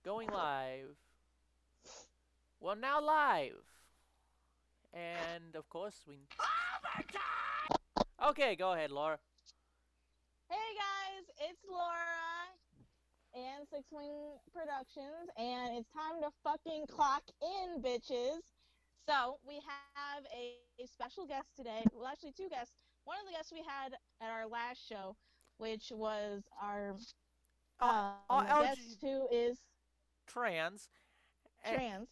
Going live. Well, now live. And of course, we. Okay, go ahead, Laura. Hey guys, it's Laura and Six Wing Productions, and it's time to fucking clock in, bitches. So we have a special guest today. Well, actually, two guests. One of the guests we had at our last show, which was our guest LG who is trans. Eh, trans,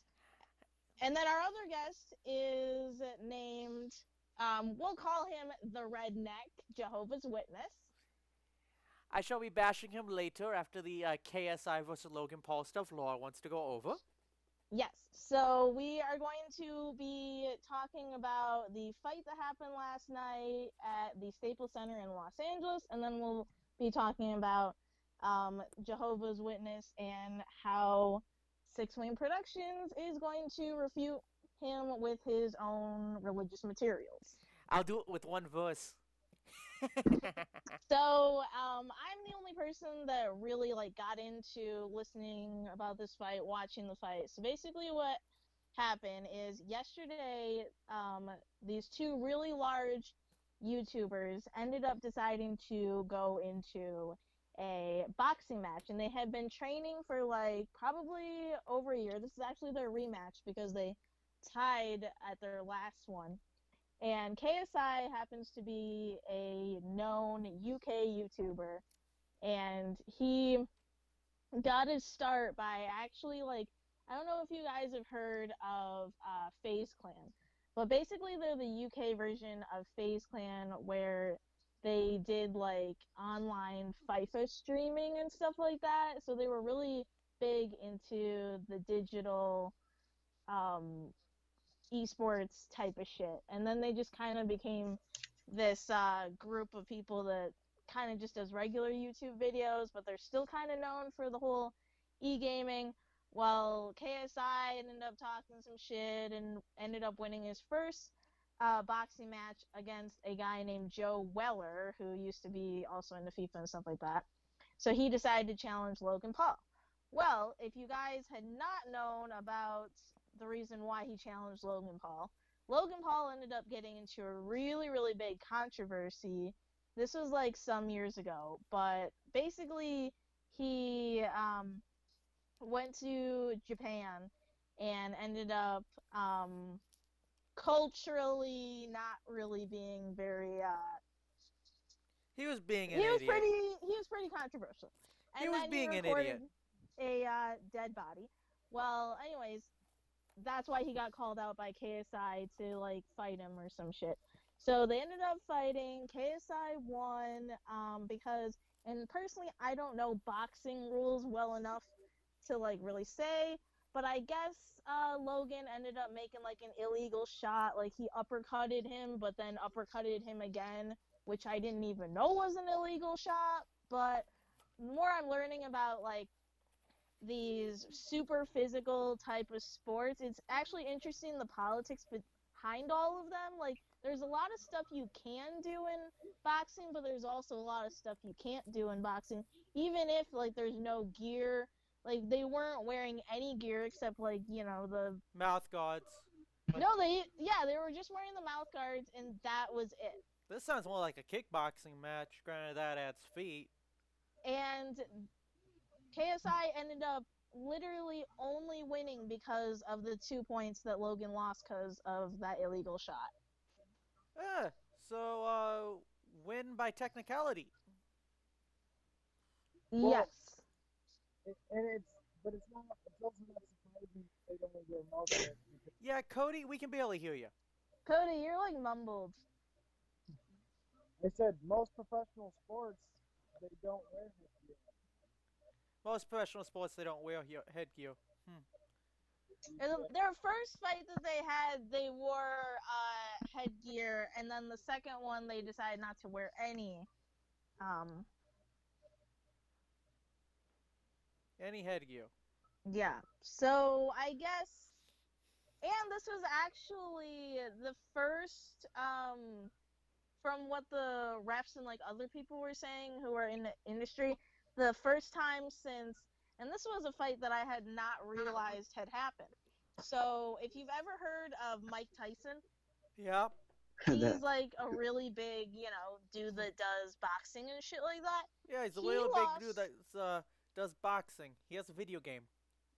and then our other guest is named. We'll call him the Redneck Jehovah's Witness. I shall be bashing him later after the KSI versus Logan Paul stuff Laura wants to go over. Yes. So we are going to be talking about the fight that happened last night at the Staples Center in Los Angeles, and then we'll be talking about Jehovah's Witness and how Six Wing Productions is going to refute him with his own religious materials. I'll do it with one verse. So I'm the only person that really got into listening about this fight, watching the fight. So basically, what happened is yesterday, these two really large YouTubers ended up deciding to go into a boxing match, and they had been training for probably over a year. This is actually their rematch because they tied at their last one. And KSI happens to be a known UK YouTuber, and he got his start by actually I don't know if you guys have heard of FaZe Clan, but basically they're the UK version of FaZe Clan where they did online FIFA streaming and stuff like that. So they were really big into the digital um, esports type of shit. And then they just kind of became this group of people that kind of just does regular YouTube videos, but they're still kind of known for the whole e-gaming. Well, KSI ended up talking some shit and ended up winning his first boxing match against a guy named Joe Weller, who used to be also into FIFA and stuff like that. So he decided to challenge Logan Paul. Well, if you guys had not known about the reason why he challenged Logan Paul ended up getting into a really, really big controversy. This was some years ago, but basically he went to Japan and ended up culturally not really being very He was being he an was idiot. pretty controversial. He And was then he being an recorded idiot. a dead body. Well, anyways, that's why he got called out by KSI to fight him or some shit. So they ended up fighting. KSI won because, and personally, I don't know boxing rules well enough to really say, but I guess Logan ended up making an illegal shot. He uppercutted him, but then uppercutted him again, which I didn't even know was an illegal shot. But the more I'm learning about these super physical type of sports, it's actually interesting the politics behind all of them. There's a lot of stuff you can do in boxing, but there's also a lot of stuff you can't do in boxing, even if there's no gear. They weren't wearing any gear except the Mouth guards. no, they were just wearing the mouth guards, and that was it. This sounds more like a kickboxing match. Granted, that adds feet. And KSI ended up literally only winning because of the 2 points that Logan lost because of that illegal shot. Win by technicality. Well, Yes. but it's not. It's also not surprising that they don't wear mouth guards because Yeah, Cody, we can barely hear you. Cody, you're mumbled. I said most professional sports they don't wear headgear. Most professional sports, they don't wear headgear. And their first fight that they had, they wore headgear, and then the second one, they decided not to wear any. Um, Any headgear. yeah. So I guess, and this was actually the first from what the refs and other people were saying who are in the industry, the first time since and this was a fight that I had not realized had happened. So, if you've ever heard of Mike Tyson, Yeah. he's That like a really big, dude that does boxing and shit like that. Yeah, he's a He little big dude lost that does boxing. He has a video game.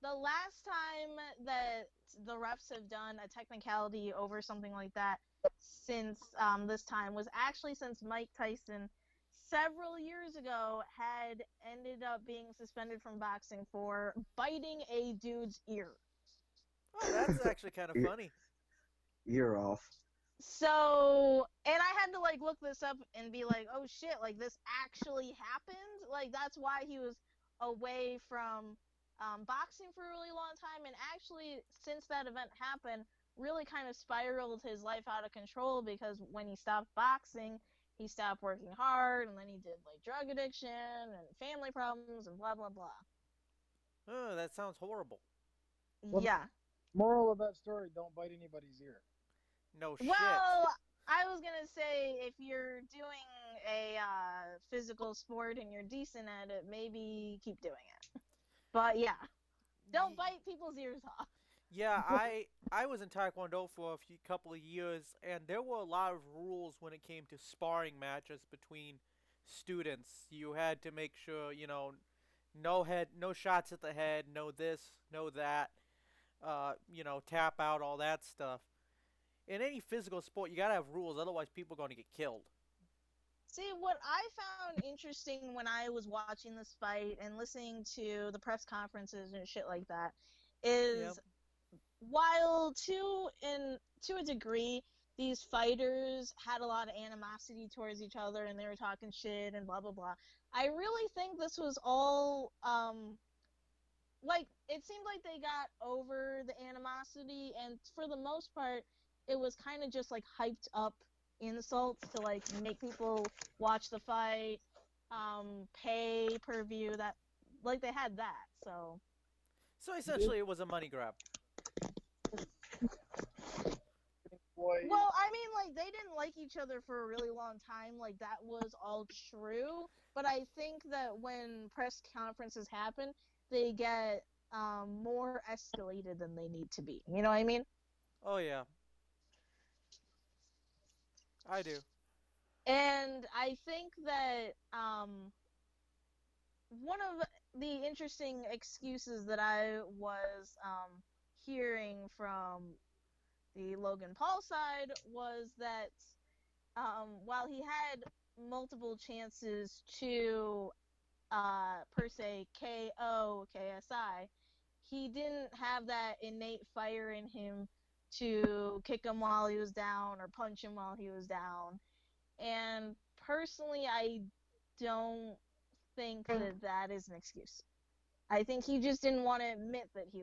the last time that the refs have done a technicality over something like that since this time was actually since Mike Tyson several years ago had ended up being suspended from boxing for biting a dude's ear. Oh, that's actually kind of you're, funny. you're off. So, and I had to like look this up and be like, oh shit, like this actually happened. Like that's why he was away from boxing for a really long time. And actually, since that event happened, really kind of spiraled his life out of control because when he stopped boxing, he stopped working hard, and then he did like drug addiction and family problems and blah blah blah. Oh, that sounds horrible. Well, Yeah. moral of that story: don't bite anybody's ear. No shit. Well, I was gonna say if you're doing a physical sport and you're decent at it, maybe keep doing it. But yeah, don't Ye- bite people's ears off. Yeah, I was in Taekwondo for a couple of years, and there were a lot of rules when it came to sparring matches between students. You had to make sure, no shots at the head, no this, no that, tap out, all that stuff. In any physical sport, you gotta have rules, otherwise people are gonna get killed. See, what I found interesting when I was watching this fight and listening to the press conferences and shit like that Yep. is while to a degree these fighters had a lot of animosity towards each other and they were talking shit and blah blah blah. I really think this was all like it seemed like they got over the animosity and for the most part it was kind of just like hyped up insults to like make people watch the fight, pay per view, that like they had that. So So essentially, it was a money grab. Boy, well, I mean, like they didn't like each other for a really long time. Like that was all true. But I think that when press conferences happen, they get more escalated than they need to be. You know what I mean? Oh yeah, I do. And I think that one of the interesting excuses that I was hearing from the Logan Paul side was that while he had multiple chances to per se KO KSI, he didn't have that innate fire in him to kick him while he was down or punch him while he was down. And personally, I don't think that that is an excuse. I think he just didn't want to admit that he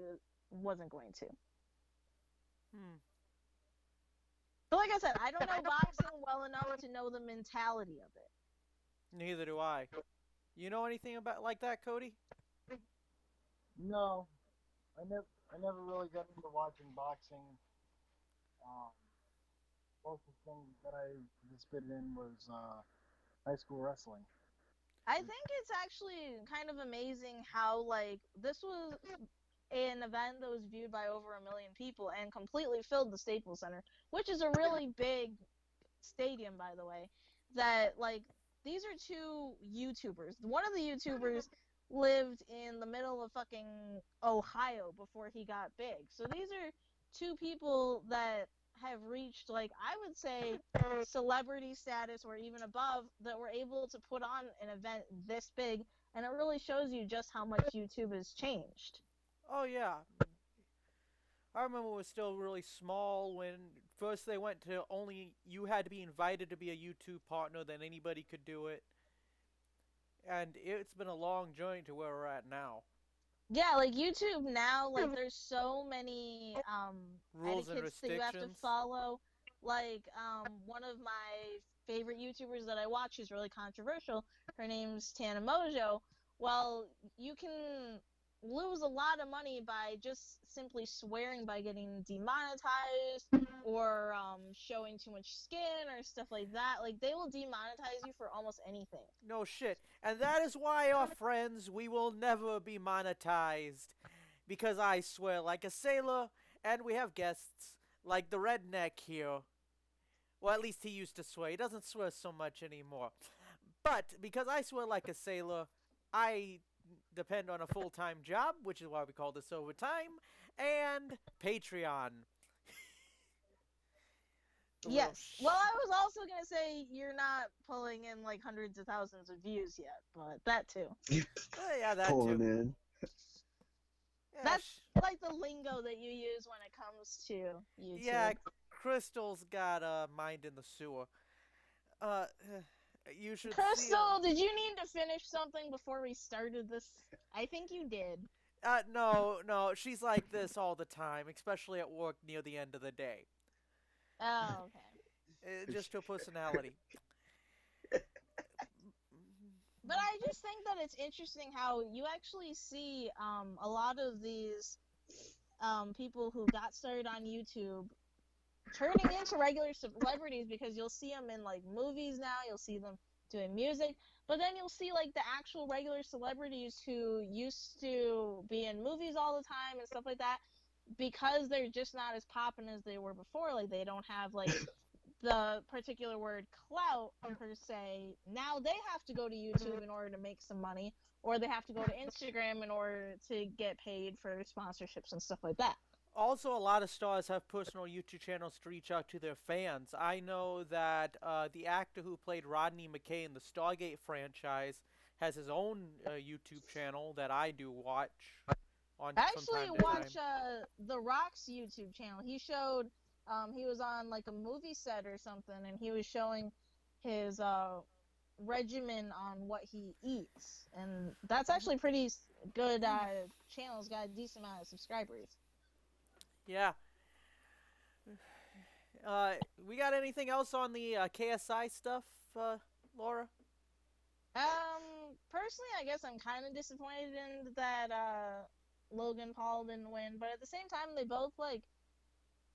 wasn't going to. Hmm. But like I said, I don't know boxing well enough to know the mentality of it. Neither do I. You know anything about like that, Cody? no, I never really got into watching boxing. Um, closest thing that I participated in was high school wrestling. I think it's actually kind of amazing how like this was an event that was viewed by over 1 million people and completely filled the Staples Center, which is a really big stadium, by the way. That like these are two YouTubers. One of the YouTubers lived in the middle of fucking Ohio before he got big. So these are two people that have reached like I would say celebrity status or even above that were able to put on an event this big, and it really shows you just how much YouTube has changed. Oh yeah. I remember it was still really small when first they went to only you had to be invited to be a YouTube partner, then anybody could do it. And it's been a long journey to where we're at now. Yeah, like YouTube now, like there's so many Rules and etiquettes that you have to restrictions. follow. Like one of my favorite YouTubers that I watch is really controversial. Her name's Tana Mojo. Well, you can lose a lot of money by just simply swearing by getting demonetized or showing too much skin or stuff like that. Like they will demonetize you for almost anything. No shit. And that is why, our friends, we will never be monetized. Because I swear like a sailor, and we have guests like the redneck here. Well, at least he used to swear. He doesn't swear so much anymore. But because I swear like a sailor, I depend on a full time job, which is why we call this overtime, and Patreon. The little Yes. Well, I was also gonna say you're not pulling in like hundreds of thousands of views yet, but that too. Oh, yeah, that Pulling too. in. Yeah, That's like the lingo that you use when it comes to yeah. YouTube. Crystal's got a mind in the sewer. Uh, you should see. Crystal, did you need to finish something before we started this? I think you did. No, no. She's like this all the time, especially at work near the end of the day. Oh, okay. Just her personality. But I just think that it's interesting how you actually see a lot of these people who got started on YouTube turning into regular celebrities because you'll see them in like movies now, you'll see them doing music, but then you'll see like the actual regular celebrities who used to be in movies all the time and stuff like that because they're just not as poppin' as they were before. Like they don't have like the particular word clout per se. Now they have to go to YouTube in order to make some money, or they have to go to Instagram in order to get paid for sponsorships and stuff like that. Also, a lot of stars have personal YouTube channels to reach out to their fans. I know that the actor who played Rodney McKay in the Stargate franchise has his own YouTube channel that I do watch on I from actually time to time. watch The Rock's YouTube channel. He showed he was on like a movie set or something, and he was showing his regimen on what he eats, and that's actually pretty good. Channel's got a decent amount of subscribers. Yeah. We got anything else on the KSI stuff, Laura? Personally, I guess I'm kind of disappointed in that Logan Paul didn't win, but at the same time, they both like.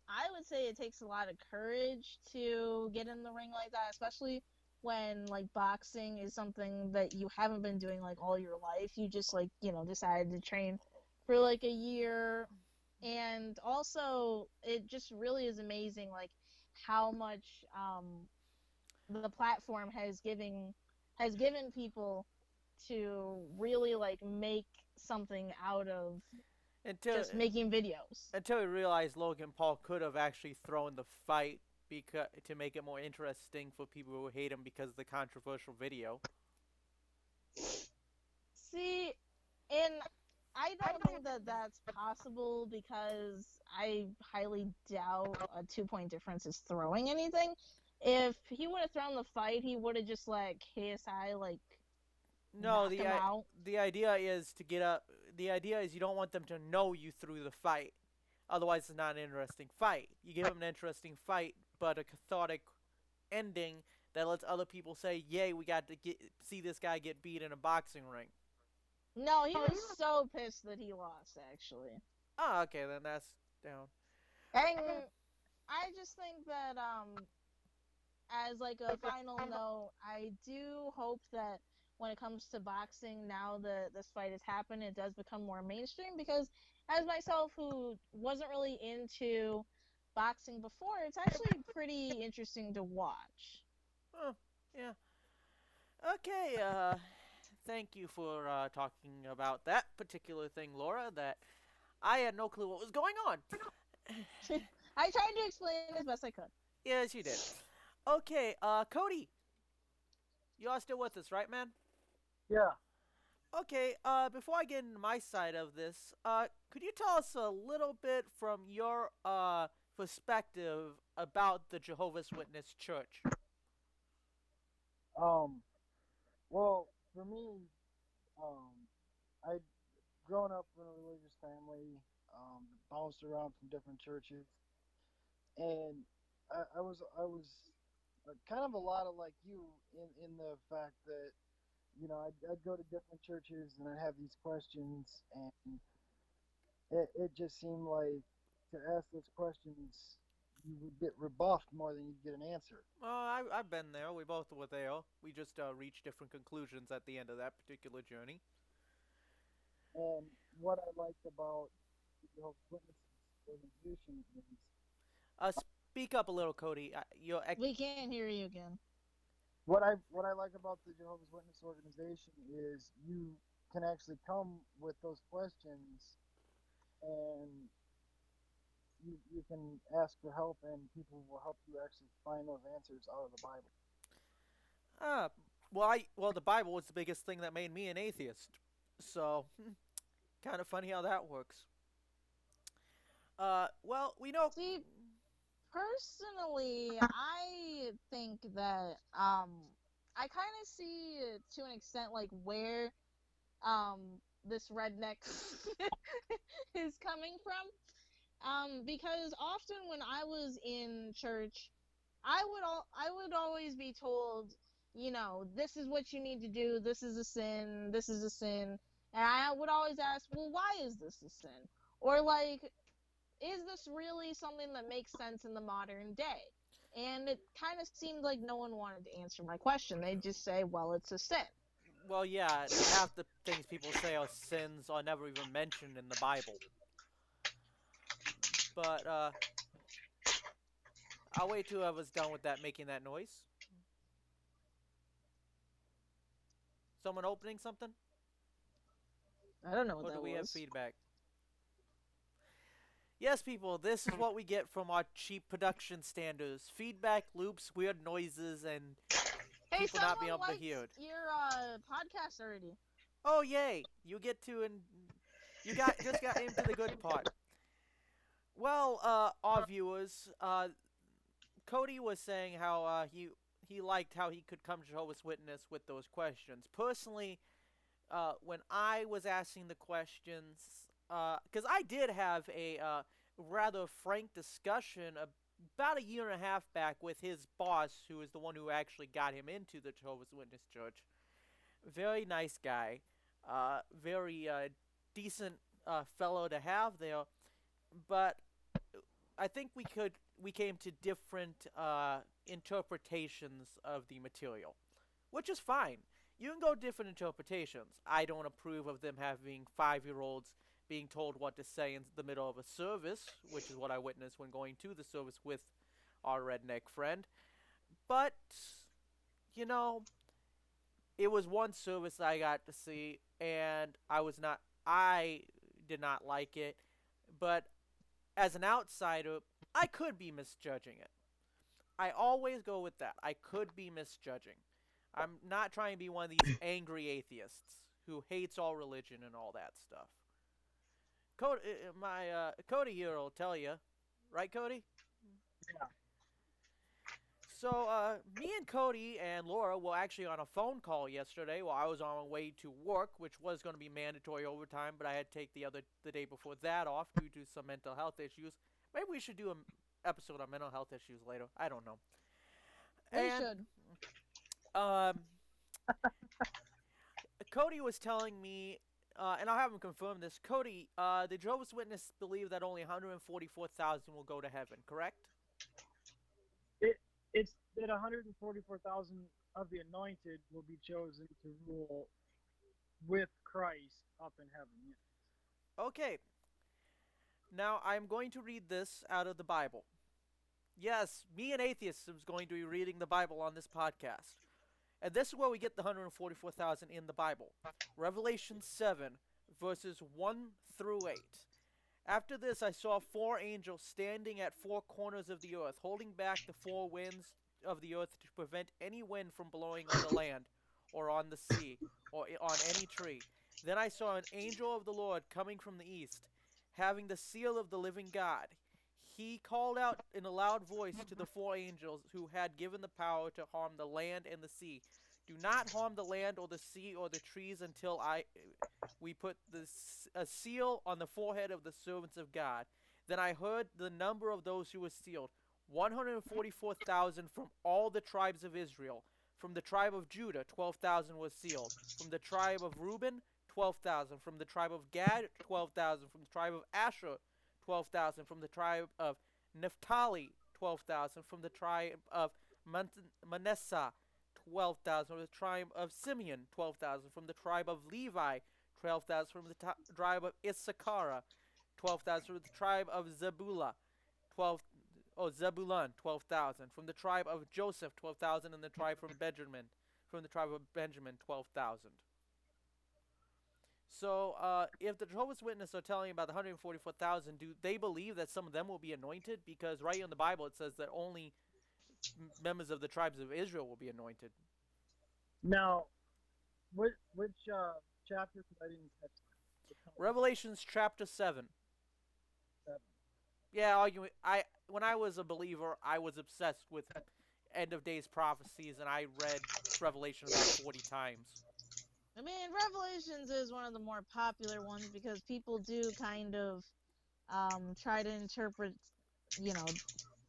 I would say it takes a lot of courage to get in the ring like that, especially when like boxing is something that you haven't been doing like all your life. You just like, decided to train for like a year. And also it just really is amazing like how much the platform has given people to really like make something out of Until just making videos. until we realized Logan Paul could have actually thrown the fight because to make it more interesting for people who hate him because of the controversial video. See, and I don't think that that's possible because I highly doubt a 2 point difference is throwing anything. If he would have thrown the fight, he would have just let KSI like No, knock him out. the idea is to get up. The idea is you don't want them to know you threw the fight. Otherwise, it's not an interesting fight. You give them an interesting fight, but a cathartic ending that lets other people say, "Yay, we got to see this guy get beat in a boxing ring." No, he was so pissed that he lost, actually. Oh, okay, then that's down. And I just think that as like a final note, I do hope that when it comes to boxing, now that this fight has happened, it does become more mainstream because as myself who wasn't really into boxing before, it's actually pretty interesting to watch. Oh, yeah. Okay. Thank you for talking about that particular thing, Laura. That I had no clue what was going on. I tried to explain it as best I could. Yes, you did. Okay. Cody, you are still with us, right, man? Yeah. Okay, before I get into my side of this, could you tell us a little bit from your perspective about the Jehovah's Witness Church? Um. Well, for me, um, I grown up in a religious family, bounced around from different churches, and I was kind of a lot of like you in the fact that I'd go to different churches and I'd have these questions, and it just seemed like to ask those questions, you would get rebuffed more than you'd get an answer. I've been there. We both were there. We just reached different conclusions at the end of that particular journey. And what I liked about the Jehovah's Witnesses organization is Speak up a little, Cody. You're We can't hear you again. what I like about the Jehovah's Witness organization is you can actually come with those questions, and you can ask for help, and people will help you actually find those answers out of the Bible. uh, the Bible was the biggest thing that made me an atheist. So, kind of funny how that works. We know. See, personally, I think that I kind of see to an extent like where um this redneck is coming from. Because often when I was in church, I would always be told, this is what you need to do. This is a sin. This is a sin. And I would always ask, well, why is this a sin? Or like, is this really something that makes sense in the modern day? And it kind of seemed like no one wanted to answer my question. They'd just say, well, it's a sin. Well, yeah, half the things people say are sins are never even mentioned in the Bible. But I'll wait till I was done with that, making that noise. Someone opening something, I don't know what or do that we have was. feedback? Yes, people, this is what we get from our cheap production standards: feedback loops, weird noises, and Hey, people not being someone able to liked hear it. your podcast already. Oh yay! You get to and you got just got into the good part. Well, our viewers, Cody was saying how he liked how he could come to Jehovah's Witness with those questions. Personally, when I was asking the questions, because I did have a rather frank discussion about a year and a half back with his boss, who is the one who actually got him into the Jehovah's Witness Church. Very nice guy, very decent fellow to have there. But I think we came to different interpretations of the material, which is fine. You can go different interpretations. I don't approve of them having 5-year-olds being told what to say in the middle of a service, which is what I witnessed when going to the service with our redneck friend. But you know, it was one service I got to see, and I did not like it. But as an outsider, I could be misjudging it. I always go with that. I could be misjudging. I'm not trying to be one of these angry atheists who hates all religion and all that stuff. Cody here will tell you, right, Cody? Yeah. So, me and Cody and Laura were actually on a phone call yesterday while I was on my way to work, which was going to be mandatory overtime, but I had to take the day before that off due to some mental health issues. Maybe we should do an episode on mental health issues later. I don't know. We And should. um, Cody was telling me, and I'll have him confirm this. Cody, the Jehovah's Witnesses believe that only 144,000 will go to heaven, correct? It it's that 144,000 of the anointed will be chosen to rule with Christ up in heaven. Yes. Okay. Now I'm going to read this out of the Bible. Yes, me an atheist is going to be reading the Bible on this podcast. And this is where we get the 144,000 in the Bible. Revelation 7, verses 1 through 8. After this, I saw 4 angels standing at 4 corners of the earth, holding back the 4 winds of the earth to prevent any wind from blowing on the land, or on the sea, or on any tree. Then I saw an angel of the Lord coming from the east, having the seal of the living God. He called out in a loud voice to the 4 angels who had given the power to harm the land and the sea. Do not harm the land or the sea or the trees until we put a seal on the forehead of the servants of God. Then I heard the number of those who were sealed: 144,000 from all the tribes of Israel, From the tribe of Judah, 12,000 was sealed. From the tribe of Reuben, 12,000. From the tribe of Gad, 12,000. From the tribe of Asher, 12,000. From the tribe of Naphtali, 12,000. From the tribe of Manasseh, 12,000. From the tribe of Simeon, 12,000. From the tribe of Levi, 12,000. From the tribe of Issachar, 12,000. From the tribe of Zebulun, 12. Oh, Zebulun, 12,000. From the tribe of Joseph, 12,000. And the tribe from Benjamin. From the tribe of Benjamin, 12,000. So, if the Jehovah's Witnesses are telling about the 144,000, do they believe that some of them will be anointed? Because right in the Bible it says that only members of the tribes of Israel will be anointed. Now, which chapter? Because I didn't catch that. Revelations chapter 7. 7. Yeah, arguing. When I was a believer, I was obsessed with end of days prophecies, and I read Revelation about 40 times. I mean, Revelations is one of the more popular ones because people do kind of try to interpret, you know,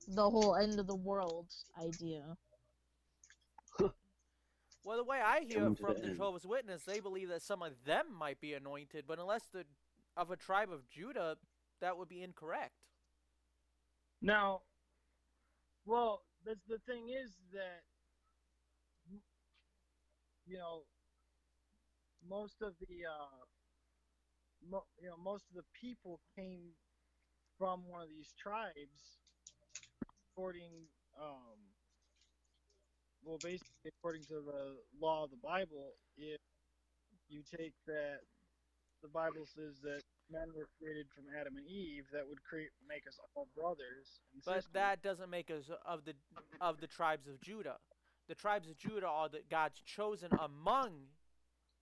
the whole end of the world idea. Well, the way I hear Coming it to the from the end. Jehovah's Witness, they believe that some of them might be anointed, but unless the of a tribe of Judah, that would be incorrect. Now, well, that's the thing is that you know most of the most of the people came from one of these tribes, according um, well, basically according to the law of the Bible. If you take that, the Bible says that men were created from Adam and Eve, that would make us all brothers and But sisters. that doesn't make us of the tribes of Judah. The tribes of Judah are God's chosen among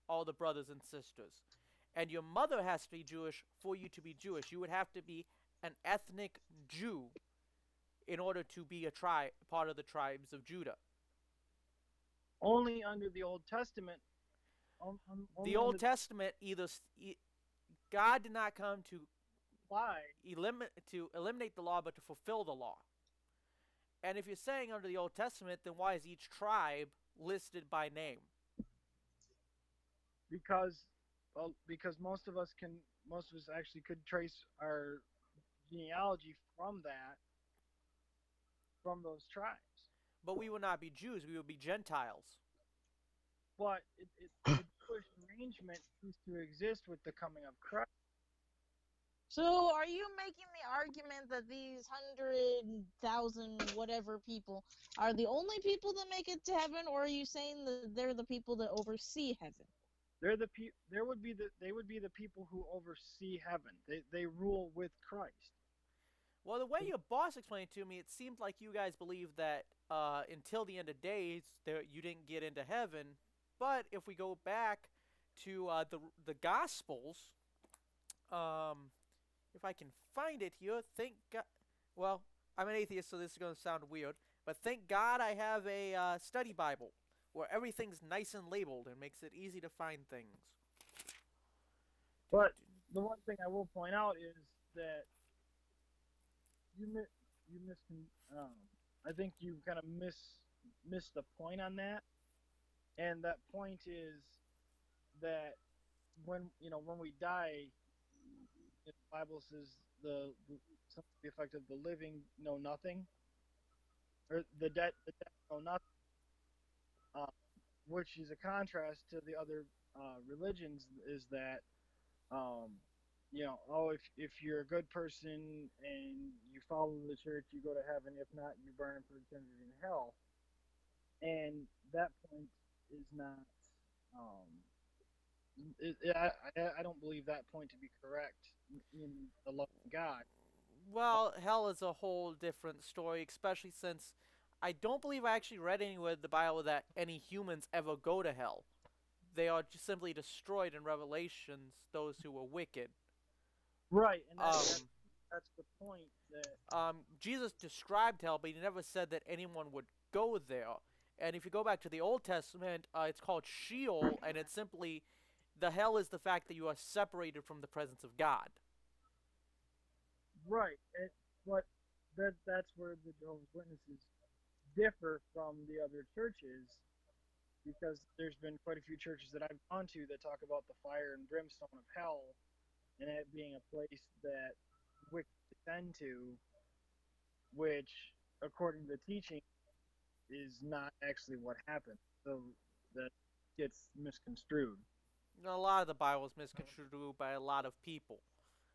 all the brothers and sisters. And your mother has to be Jewish for you to be Jewish. You would have to be an ethnic Jew in order to be a part of the tribes of Judah. Only under the Old Testament. The Only Old under the Testament God did not come to fly. eliminate the law, but to fulfill the law. And if you're saying under the Old Testament, then why is each tribe listed by name? Because most of us actually could trace our genealogy from those tribes. But we would not be Jews; we would be Gentiles. But the Jewish arrangement ceased to exist with the coming of Christ. So, are you making the argument that these 100,000 whatever people are the only people that make it to heaven, or are you saying that they're the people that oversee heaven? They would be the people who oversee heaven. They rule with Christ. Well, the way your boss explained it to me, it seemed like you guys believe that until the end of days, you didn't get into heaven. But if we go back to the Gospels, if I can find it here, thank God. Well, I'm an atheist, so this is going to sound weird, but thank God I have a study Bible where everything's nice and labeled and makes it easy to find things. But the one thing I will point out is that you miss I think you kind of miss the point on that, and that point is that when we die, the Bible says something to the effect of the living know nothing, or the dead know nothing, uh, which is a contrast to the other religions. Is that um, oh, if you're a good person and you follow the church, you go to heaven. If not, you burn for eternity in hell. And that point is not. Um, I don't believe that point to be correct in the love of God. Well, hell is a whole different story, especially since I don't believe I actually read anywhere in the Bible that any humans ever go to hell. They are just simply destroyed in Revelations, those who were wicked. Right, and Um, that's the point that Jesus described hell, but he never said that anyone would go there. And if you go back to the Old Testament, it's called Sheol, and it's simply the hell is the fact that you are separated from the presence of God. right, but that's where the Jehovah's Witnesses differ from the other churches because there's been quite a few churches that I've gone to that talk about the fire and brimstone of hell and it being a place that wicked descend to, which, according to the teaching, is not actually what happened. So that gets misconstrued. A lot of the Bible is misconstrued by a lot of people.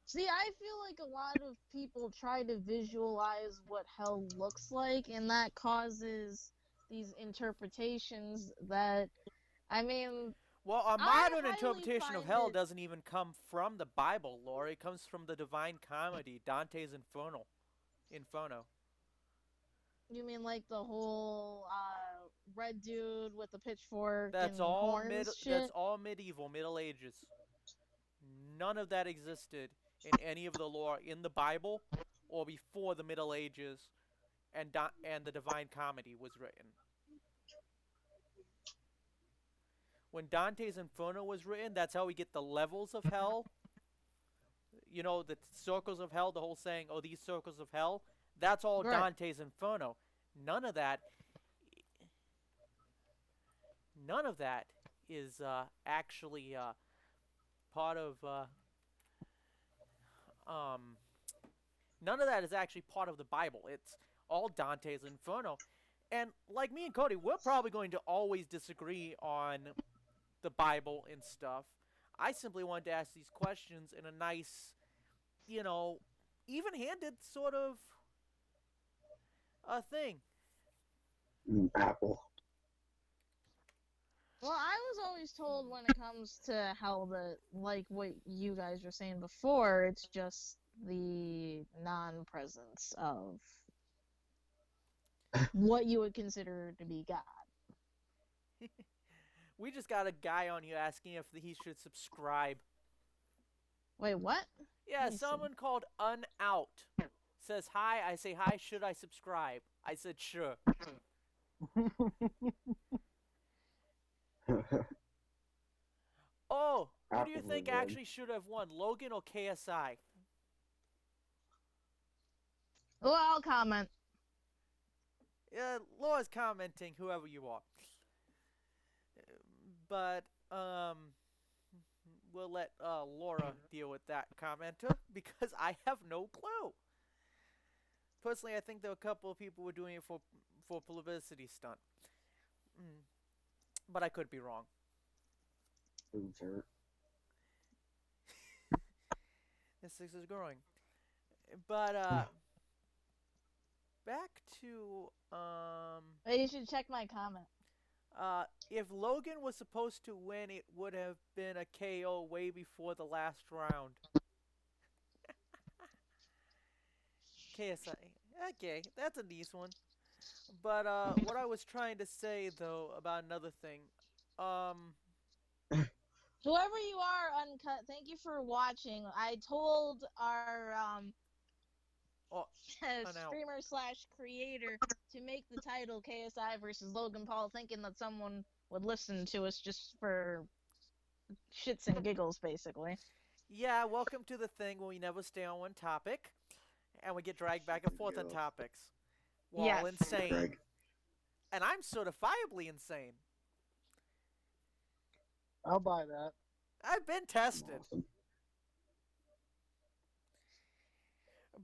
See, I feel like a lot of people try to visualize what hell looks like, and that causes these interpretations that, I mean, Well, a I modern highly interpretation of find hell it. doesn't even come from the Bible, Lore. It comes from the Divine Comedy, Dante's Inferno. Inferno. You mean like the whole red dude with the pitchfork That's and all mid. horns That's shit? all medieval, Middle Ages. None of that existed in any of the lore in the Bible or before the Middle Ages and the Divine Comedy was written. When Dante's Inferno was written, that's how we get the levels of hell. You know, the circles of hell, the whole saying, oh, these circles of hell. That's all Right. Dante's Inferno. None of that, none of that is actually part of, um, none of that is actually part of the Bible. It's all Dante's Inferno. And like me and Cody, we're probably going to always disagree on the Bible and stuff. I simply wanted to ask these questions in a nice, you know, even handed sort of a thing. Apple. Well, I was always told when it comes to hell that, like what you guys were saying before, it's just the non presence of what you would consider to be God. We just got a guy on here asking if he should subscribe. Wait, what? Yeah, Let me see. someone called Unout says hi. I say hi. Should I subscribe? I said sure. Oh, who do you Apple's are think good. actually should have won, Logan or KSI? Well, I'll comment. Laura's commenting, whoever you are. But we'll let Laura deal with that commenter because I have no clue. Personally, I think there were a couple of people who were doing it for publicity stunt, mm, but I could be wrong. Boobs hurt. This six is growing, but back to Hey, you should check my comment. if Logan was supposed to win, it would have been a KO way before the last round. KSI. Okay, that's a nice one. But what I was trying to say though about another thing, um, Whoever you are, Uncut, thank you for watching. I told our oh, Unout. streamer slash creator to make the title KSI versus Logan Paul, thinking that someone would listen to us just for shits and giggles, basically. Yeah, welcome to the thing where we never stay on one topic, and we get dragged back and forth on Yes. topics. We're all Yes. insane, Greg. and I'm certifiably insane. I'll buy that. I've been tested. Awesome.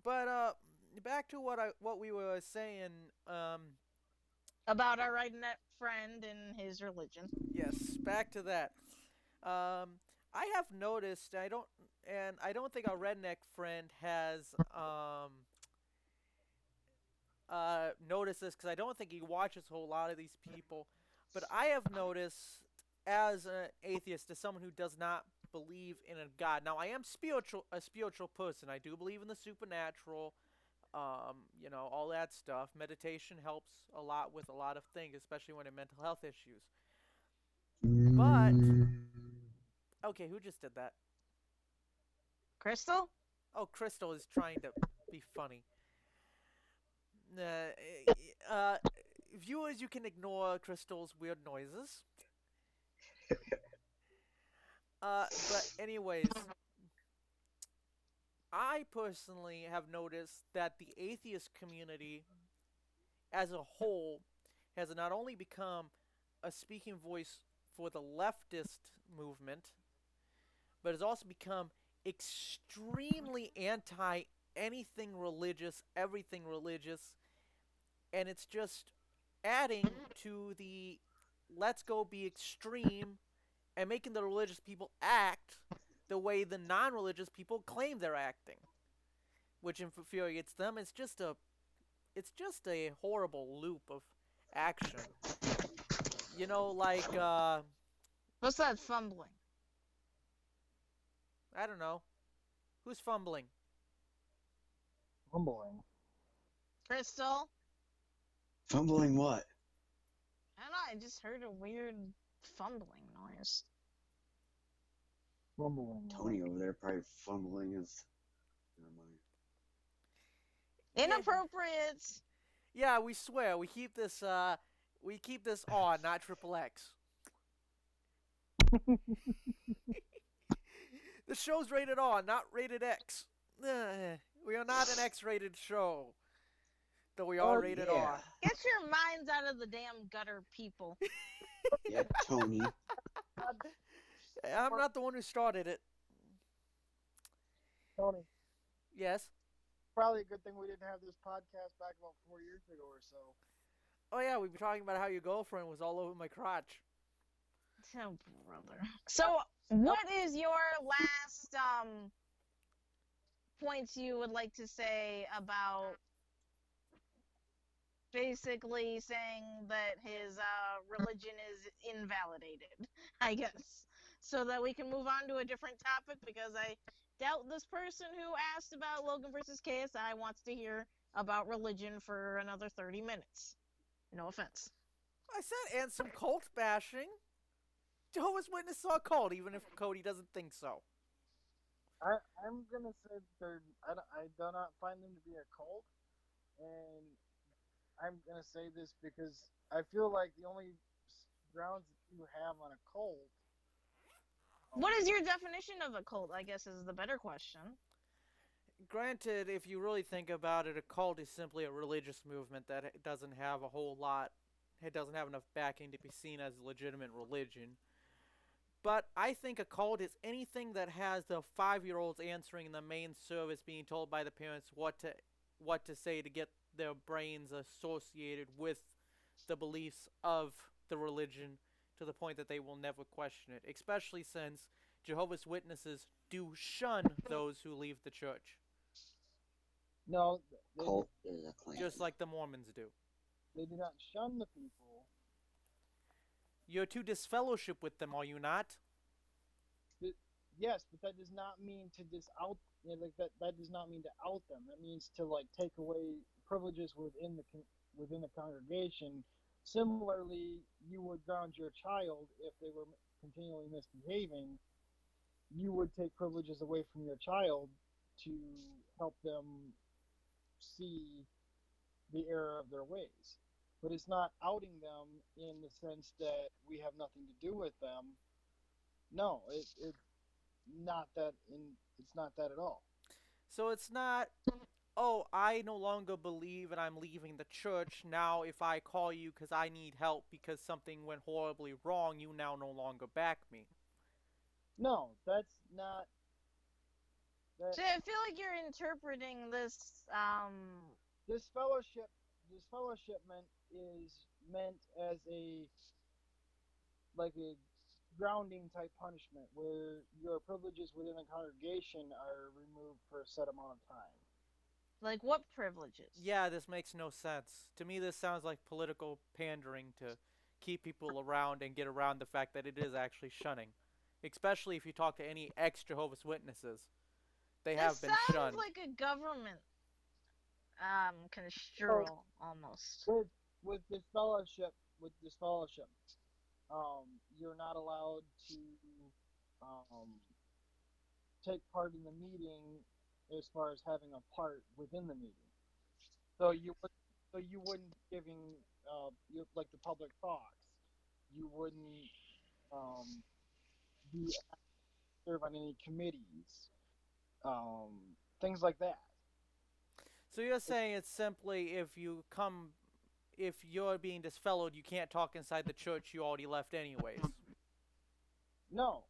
But back to what we were saying. About our redneck friend and his religion. Yes, back to that. I have noticed. I don't think our redneck friend has noticed this because I don't think he watches a whole lot of these people. But I have noticed as an atheist, as someone who does not believe in a God. Now I am a spiritual person. I do believe in the supernatural. All that stuff. Meditation helps a lot with a lot of things, especially when in mental health issues. But okay, who just did that? Crystal? Oh, Crystal is trying to be funny. Viewers, you can ignore Crystal's weird noises. But anyways, I personally have noticed that the atheist community as a whole has not only become a speaking voice for the leftist movement, but has also become extremely anti anything religious, everything religious, and it's just adding to the let's go be extreme and making the religious people act the way the non-religious people claim they're acting, which infuriates them. It's just a horrible loop of action. Like What's that fumbling? I don't know who's fumbling. Humbling. Crystal? Fumbling what? I don't know, I just heard a weird fumbling noise. Rumbling. Tony over there probably fumbling his. Never mind. Inappropriate! Yeah, we swear we keep this on, not triple X. The show's rated R, not rated X. We are not an X-rated show, though we are Oh, rated yeah. R. Get your minds out of the damn gutter, people. Yeah, Tony. I'm not the one who started it. Tony, Yes. probably a good thing we didn't have this podcast back about 4 years ago or so. Oh yeah, we were talking about how your girlfriend was all over my crotch. Oh, brother. So, what is your last points you would like to say about basically saying that his religion is invalidated, I guess, so that we can move on to a different topic, because I doubt this person who asked about Logan versus KSI wants to hear about religion for another 30 minutes. No offense. I said, and some cult bashing. Jehovah's Witness saw a cult, even if Cody doesn't think so. I'm gonna say I do not find them to be a cult, and I'm gonna say this because I feel like the only grounds that you have on a cult. What is your definition of a cult, I guess, is the better question. Granted, if you really think about it, a cult is simply a religious movement that doesn't have a whole lot. It doesn't have enough backing to be seen as a legitimate religion. But I think a cult is anything that has the 5-year-olds answering the main service, being told by the parents what to say to get their brains associated with the beliefs of the religion to the point that they will never question it. Especially since Jehovah's Witnesses do shun those who leave the church, No, they, Cult is a clan. just like the Mormons do. they do not shun the people. You're to disfellowship with them, are you not? Yes, but that does not mean to out. You know, like that does not mean to out them. That means to like take away privileges within the congregation. Similarly, you would ground your child if they were continually misbehaving. You would take privileges away from your child to help them see the error of their ways. But it's not outing them in the sense that we have nothing to do with them. No, not that in it's not that at all. So it's not, oh, I no longer believe and I'm leaving the church. Now, if I call you because I need help because something went horribly wrong, you now no longer back me. No, that's not that. So I feel like you're interpreting this This fellowshipment is meant as a grounding type punishment where your privileges within a congregation are removed for a set amount of time. like what privileges? Yeah, this makes no sense. To me, this sounds like political pandering to keep people around and get around the fact that it is actually shunning. Especially if you talk to any ex Jehovah's Witnesses. They This have been sounds shunned. like a government construal almost. With this fellowship, you're not allowed to um, take part in the meeting as far as having a part within the meeting. So you wouldn't be giving like the public talks. You wouldn't be serve on any committees, things like that. So you're saying it's simply if you're being disfellowed, you can't talk inside the church you already left anyways. No,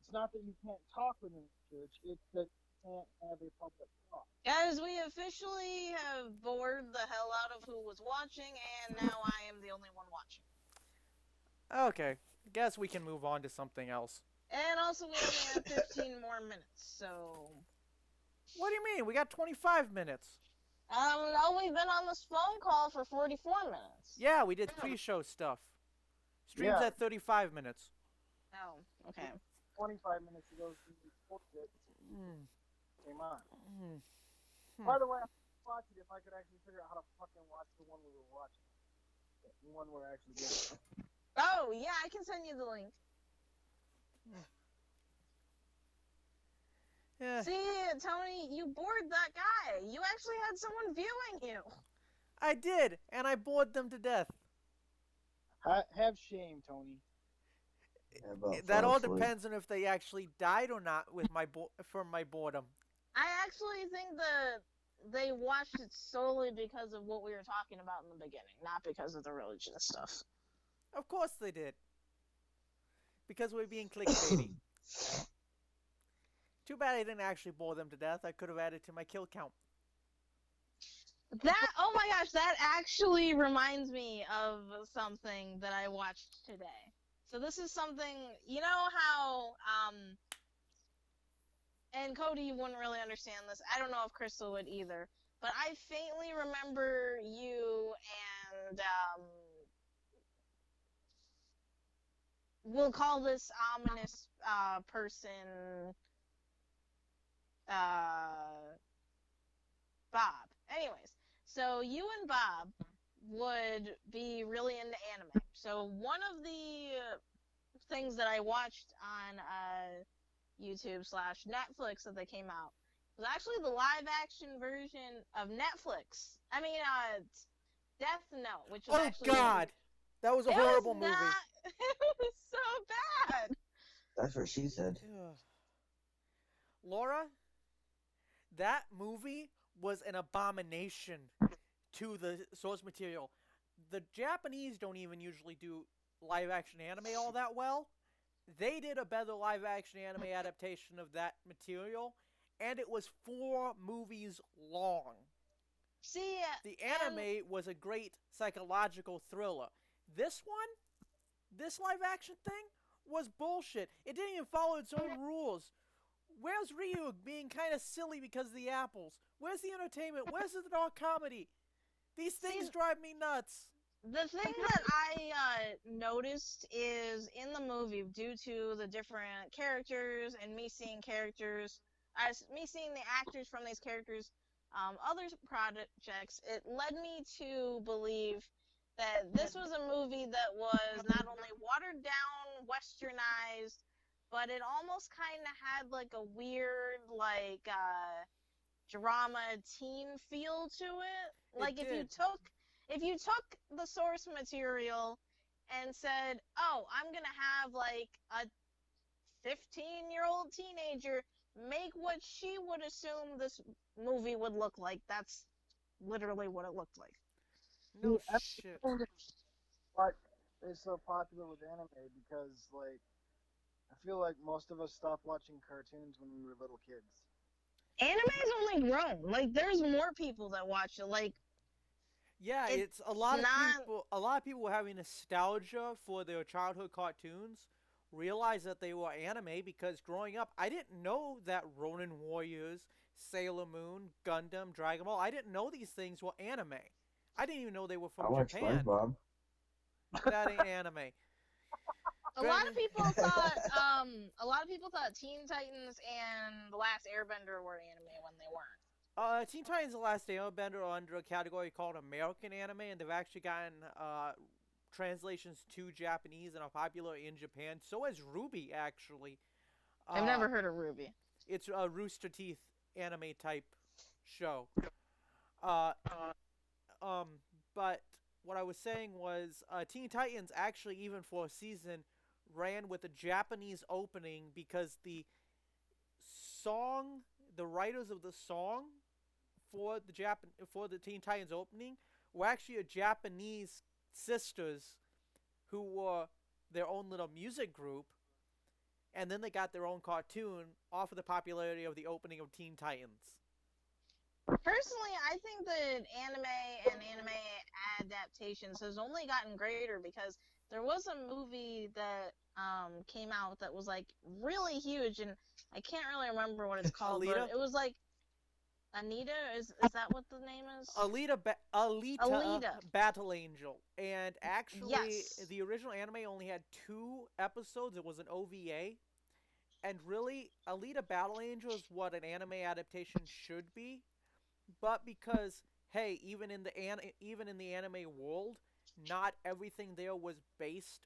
it's not that you can't talk within the church. It's that you can't have a public talk. Guys, we officially have bored the hell out of who was watching, and now I am the only one watching. Okay, guess we can move on to something else. And also, we only have 15 more minutes, so. What do you mean? We got 25 minutes. No, we've been on this phone call for 44 minutes. Yeah, we did pre-show stuff. Streams Yeah. at 35 minutes. Oh, okay. 25 minutes ago, we recorded it. Mm. Came on. Mm. By the way, I watch it if I could actually figure out how to fucking watch the one we were watching. The one we're actually doing. Oh, yeah, I can send you the link. Yeah, See, Tony, you bored that guy. You actually had someone viewing you. I did, and I bored them to death. Have shame, Tony. Yeah, about That all falsely. depends on if they actually died or not with from my boredom. I actually think that they watched it solely because of what we were talking about in the beginning, not because of the religion stuff. Of course they did. Because we're being clickbaity. Too bad I didn't actually bore them to death. I could have added to my kill count. Oh my gosh, that actually reminds me of something that I watched today. So this is something, you know how, and Cody, you wouldn't really understand this. I don't know if Crystal would either. But I faintly remember you and, we'll call this ominous person Bob. Anyways, so you and Bob would be really into anime. So one of the things that I watched on YouTube/Netflix that they came out was actually the live action version of Netflix. I mean, Death Note, which was Oh actually God, that was a horrible movie. It was so bad. That's what she said. Ugh. Laura, that movie was an abomination to the source material. The Japanese don't even usually do live action anime all that well. They did a better live action anime adaptation of that material, and it was 4 movies long. See, The anime was a great psychological thriller. This one, this live action thing, was bullshit. It didn't even follow its own rules. Where's Ryu being kind of silly because of the apples? Where's the entertainment? Where's the dark comedy? These things drive me nuts. the thing that I noticed is in the movie, due to the different characters and me seeing me seeing the actors from these characters, other projects, it led me to believe that this was a movie that was not only watered down, westernized, but it almost kind of had like a weird, like, drama teen feel to it. Like It did. if you took the source material and said, "Oh, I'm gonna have like a 15-year-old teenager make what she would assume this movie would look like," that's literally what it looked like. No See, shit. What is so popular with anime because, like, I feel like most of us stopped watching cartoons when we were little kids. Anime's only grown. Like, there's more people that watch it. Like, Yeah, it's it's a lot of not- people. A lot of people having nostalgia for their childhood cartoons realize that they were anime because growing up, I didn't know that Ronin Warriors, Sailor Moon, Gundam, Dragon Ball. I didn't know these things were anime. I didn't even know they were I from watch Japan. SpongeBob. That ain't anime. a lot of people thought Teen Titans and The Last Airbender were anime when they weren't. Teen Titans: The Last Airbender are under a category called American anime, and they've actually gotten translations to Japanese and are popular in Japan. So is Ruby, actually. I've never heard of Ruby. It's a Rooster Teeth anime type show. Uh, but what I was saying was Teen Titans actually, even for a season, ran with a Japanese opening because the writers of the song for the Teen Titans opening were actually a Japanese sisters who were their own little music group, and then they got their own cartoon off of the popularity of the opening of Teen Titans. Personally, I think that anime and anime adaptations has only gotten greater because there was a movie that came out that was like really huge, and I can't really remember what it's called, but Alita, it was like Anita. Is that what the name is? Alita Alita. Battle Angel, and actually Yes. the original anime only had 2 episodes. It was an OVA, and really, Alita Battle Angel is what an anime adaptation should be. But because hey, even in the anime world, not everything there was based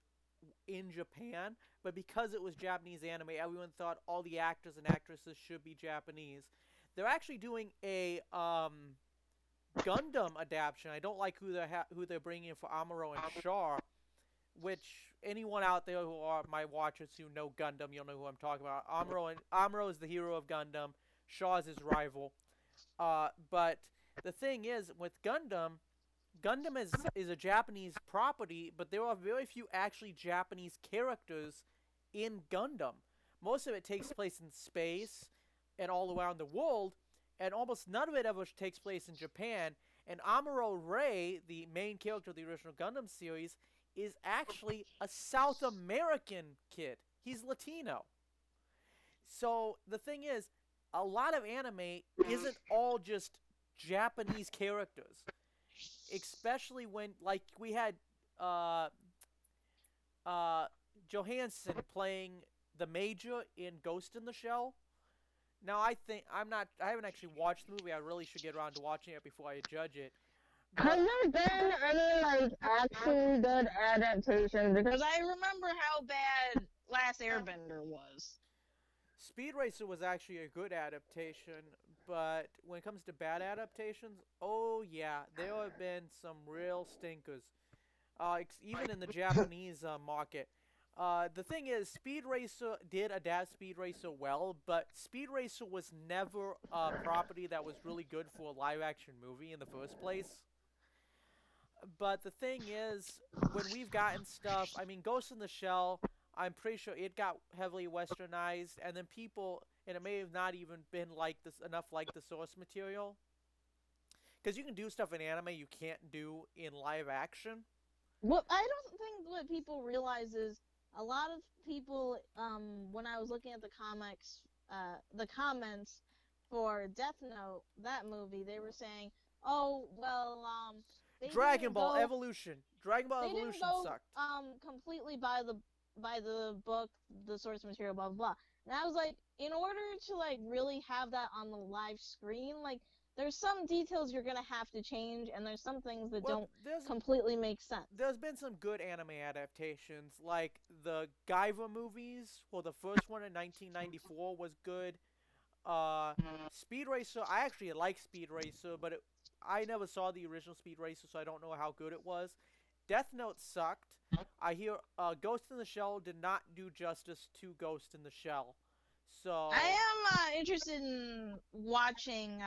in Japan, but because it was Japanese anime, everyone thought all the actors and actresses should be Japanese. They're actually doing a Gundam adaptation. I don't like who they're bringing in for Amuro and Char, which anyone out there who are my watchers who know Gundam, you'll know who I'm talking about. Amuro is the hero of Gundam. Shaw is his rival. But the thing is, with Gundam is a Japanese property, but there are very few actually Japanese characters in Gundam. Most of it takes place in space and all around the world, and almost none of it ever takes place in Japan. And Amuro Ray, the main character of the original Gundam series, is actually a South American kid. He's Latino. So the thing is, a lot of anime isn't all just Japanese characters, especially when like we had uh, uh, Johansson playing the Major in Ghost in the Shell. Now I think I haven't actually watched the movie. I really should get around to watching it before I judge it. Has But there been any like actually good adaptation? Because I remember how bad Last Airbender was. Speed Racer was actually a good adaptation, but when it comes to bad adaptations, oh yeah, there have been some real stinkers. Even in the Japanese market. The thing is, Speed Racer did adapt Speed Racer well, but Speed Racer was never a property that was really good for a live action movie in the first place. But the thing is, when we've gotten stuff, I mean, Ghost in the Shell, I'm pretty sure it got heavily westernized, and then people, and it may have not even been like this enough like the source material, because you can do stuff in anime you can't do in live action. What I don't think what people realize is a lot of people, when I was looking at the comments for Death Note, that movie, they were saying, "Oh, well, Dragon Ball Evolution. Dragon Ball they didn't Evolution go sucked. completely by the book, the source material, blah blah blah." And I was like, in order to like really have that on the live screen, like there's some details you're gonna have to change, and there's some things that Well, don't completely make sense. there's been some good anime adaptations, like the Gaiva movies. Well, the first one in 1994 was good. Uh, Speed Racer. I actually like Speed Racer, but I never saw the original Speed Racer, so I don't know how good it was. Death Note sucked. I hear Ghost in the Shell did not do justice to Ghost in the Shell. I So, am interested in watching.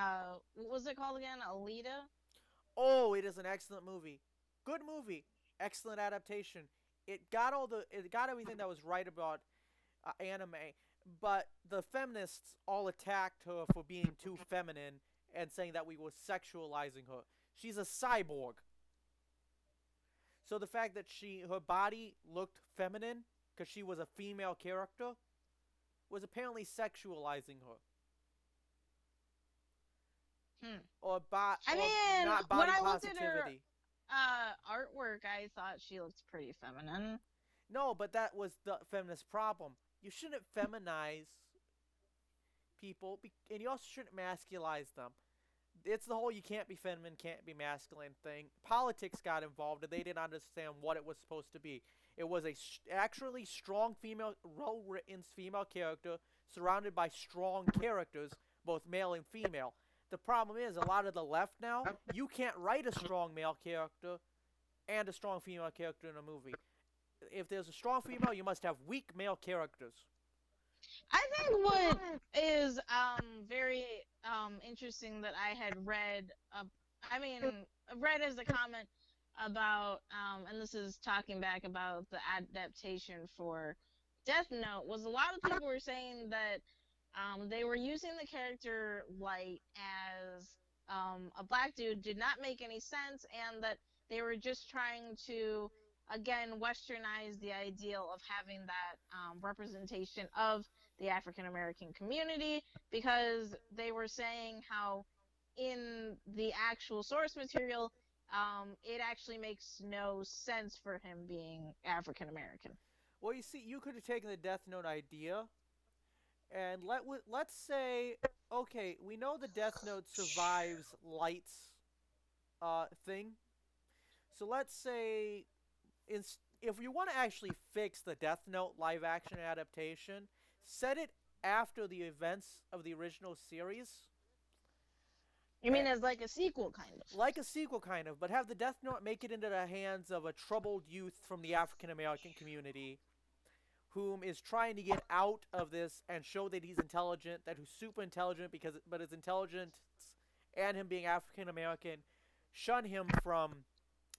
What was it called again? Alita. oh, it is an excellent movie. Good movie. Excellent adaptation. It got everything that was right about anime, but the feminists all attacked her for being too feminine and saying that we were sexualizing her. She's a cyborg. So the fact that her body looked feminine because she was a female character was apparently sexualizing her, Hmm. I or mean, not when body I looked at her positivity. artwork, I thought she looked pretty feminine. No, but that was the feminist problem. You shouldn't feminize people, and you also shouldn't masculize them. It's the whole you can't be feminine, can't be masculine thing. Politics got involved, and they didn't understand what it was supposed to be. It was a actually strong female, well-written female character surrounded by strong characters, both male and female. The problem is, a lot of the left now, you can't write a strong male character and a strong female character in a movie. If there's a strong female, you must have weak male characters. I think what is very interesting that I had read I mean, right as a comment about, and this is talking back about the adaptation for Death Note, was a lot of people were saying that they were using the character Light as a black dude did not make any sense, and that they were just trying to again westernize the ideal of having that representation of the African American community, because they were saying how in the actual source material, it actually makes no sense for him being African American. Well, you see, you could have taken the Death Note idea and let's say, okay, we know the Death Note survives Light's thing. So let's say, if you want to actually fix the Death Note live action adaptation, set it after the events of the original series. You mean as like a sequel, kind of? Like a sequel, kind of, but have the Death Note make it into the hands of a troubled youth from the African American community whom is trying to get out of this and show that he's intelligent, that he's super intelligent, but his intelligence and him being African American shun him from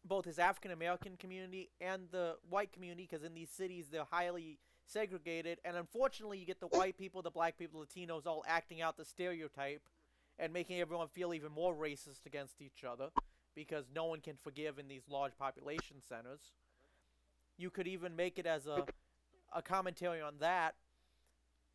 both his African American community and the white community, because in these cities they're highly segregated, and unfortunately you get the white people, the black people, Latinos all acting out the stereotype and making everyone feel even more racist against each other because no one can forgive in these large population centers. You could even make it as a commentary on that,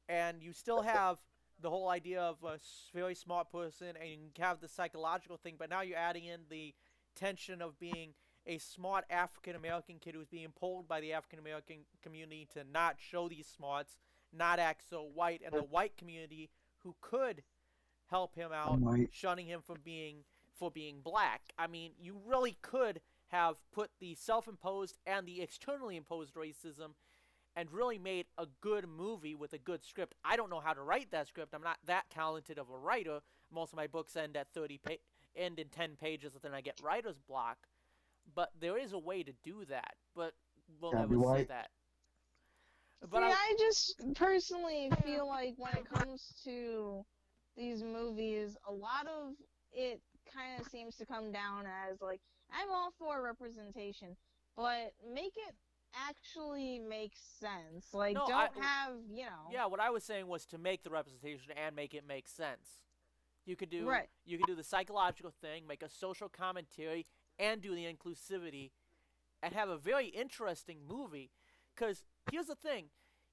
and you still have the whole idea of a very smart person, and you have the psychological thing, but now you're adding in the tension of being a smart African American kid who's being pulled by the African American community to not show these smarts, not act so white, and the white community who could help him out, Right. shunning him from being black. I mean, you really could have put the self-imposed and the externally imposed racism and really made a good movie with a good script. I don't know how to write that script. I'm not that talented of a writer. Most of my books end at end in 10 pages, and then I get writer's block. But there is a way to do that. But we'll Gotta be never see white. that. But See, I just personally feel like when it comes to these movies, a lot of it kind of seems to come down as like, I'm all for representation, but make it actually make sense. Like, no, don't have. yeah, what I was saying was to make the representation and make it make sense. Right. You could do the psychological thing, make a social commentary, and do the inclusivity, and have a very interesting movie. Because here's the thing: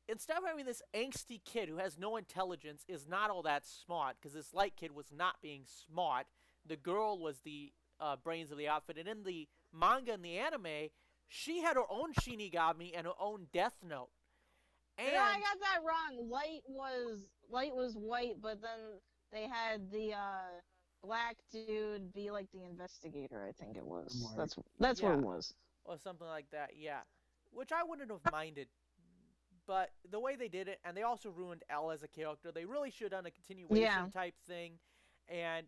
instead of having this angsty kid who has no intelligence, is not all that smart, because this light kid was not being smart. The girl was the brains of the outfit, and in the manga and the anime, she had her own Shinigami and her own Death Note. I And got that wrong. Light was white, but then they had the black dude be like the investigator. I think it I'm was. white. That's what yeah, it was. or something like that, yeah. Which I wouldn't have minded. But the way they did it, and they also ruined L as a character, they really should have done a Yeah. continuation type thing. And,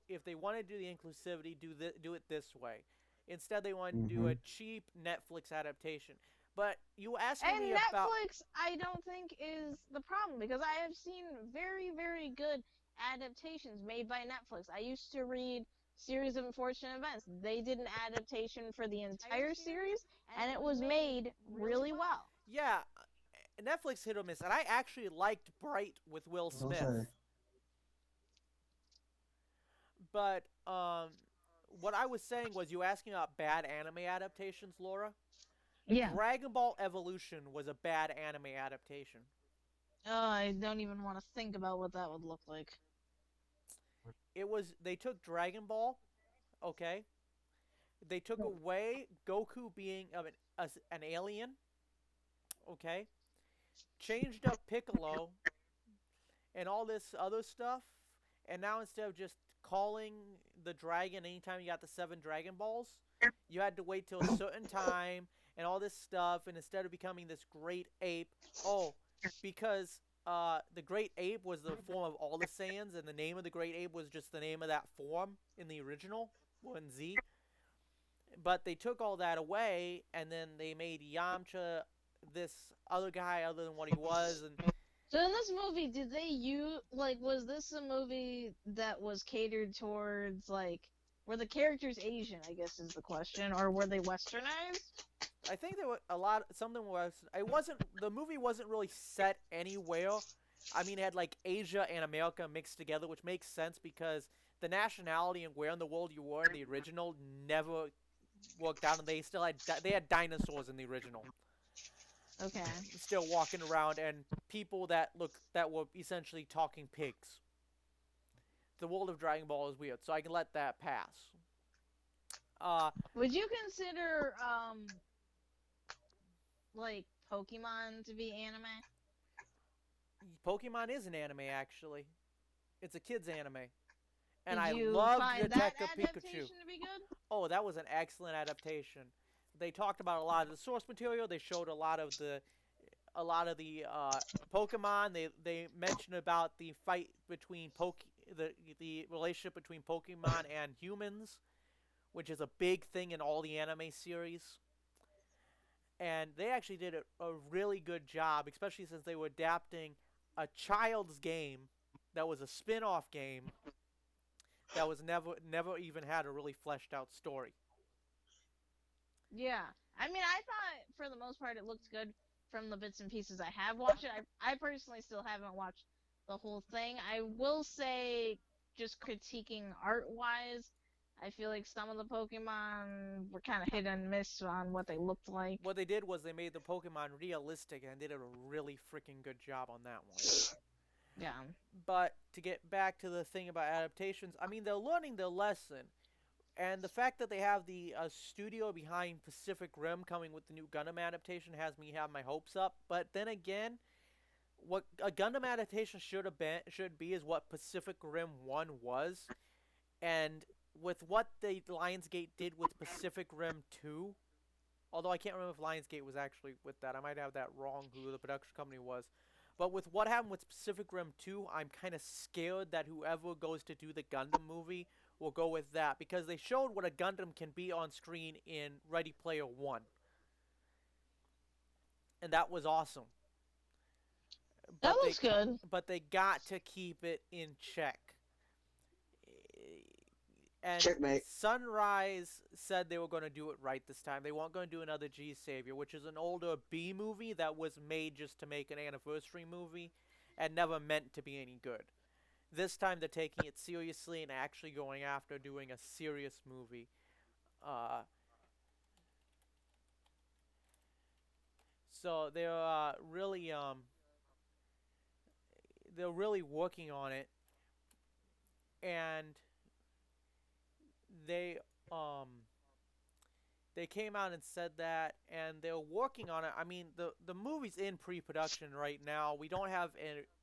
if they want to do the inclusivity, do it this way. Instead, they want to do Mm-hmm. a cheap Netflix adaptation. But you asking And me about. Netflix, I don't think is the problem, because I have seen very, very good adaptations made by Netflix. I used to read Series of Unfortunate Events. They did an adaptation for the entire series, and it was made really well. Yeah, Netflix hit or miss. And I actually liked Bright with Will I'll Smith. say. But what I was saying was, you asking about bad anime adaptations, Laura? Yeah. Dragon Ball Evolution was a bad anime adaptation. I don't even want to think about what that would look like. They took Dragon Ball, okay? They took away Goku being an alien, okay? Changed up Piccolo and all this other stuff, and now instead of just calling the dragon anytime you got the 7 Dragon Balls, you had to wait till a certain time and all this stuff, and instead of becoming this great ape, oh, because the great ape was the form of all the Saiyans, and the name of the great ape was just the name of that form in the original, one Z. But they took all that away, and then they made Yamcha this other guy other than what he was, and So in this movie, was this a movie that was catered towards like Were the characters Asian, I guess is the question, or were they westernized? I think there were a lot. Something was. It wasn't. The movie wasn't really set anywhere. I mean, it had like Asia and America mixed together, which makes sense because the nationality and where in the world you were in the original never worked out, and they had dinosaurs in the original, Okay. still walking around, and people that were essentially talking pigs. The world of Dragon Ball is weird, so I can let that pass. Uh, Would you consider like Pokemon to be anime? Pokemon is an anime actually. It's a kids anime, and Did I you love find that Detective Pikachu. adaptation to be good? Oh, that was an excellent adaptation. They talked about a lot of the source material. They showed a lot of the Pokemon. They mentioned about the fight between the relationship between Pokemon and humans, which is a big thing in all the anime series. And they actually did a really good job, especially since they were adapting a child's game that was a spin-off game that was never even had a really fleshed out story. Yeah. I mean, I thought for the most part it looked good from the bits and pieces I have watched it. I personally still haven't watched the whole thing. I will say, just critiquing art wise, I feel like some of the Pokemon were kind of hit and miss on what they looked like. What they did was they made the Pokemon realistic and did a really freaking good job on that one. Yeah. But to get back to the thing about adaptations, I mean, they're learning their lesson. And the fact that they have the studio behind Pacific Rim coming with the new Gundam adaptation has me have my hopes up. But then again, what a Gundam adaptation should be is what Pacific Rim 1 was. And with what the Lionsgate did with Pacific Rim 2, although I can't remember if Lionsgate was actually with that. I might have that wrong, who the production company was. But with what happened with Pacific Rim 2, I'm kind of scared that whoever goes to do the Gundam movie will go with that. Because they showed what a Gundam can be on screen in Ready Player One. And that was awesome. That But they looks good. but they got to keep it in check. And Checkmate. Sunrise said they were going to do it right this time. They weren't going to do another G Savior, which is an older B movie that was made just to make an anniversary movie and never meant to be any good. This time they're taking it seriously and actually going after doing a serious movie. Uh, so they're really working on it, and they um they came out and said that, and they're working on it. I mean, the movie's in pre-production right now. We don't have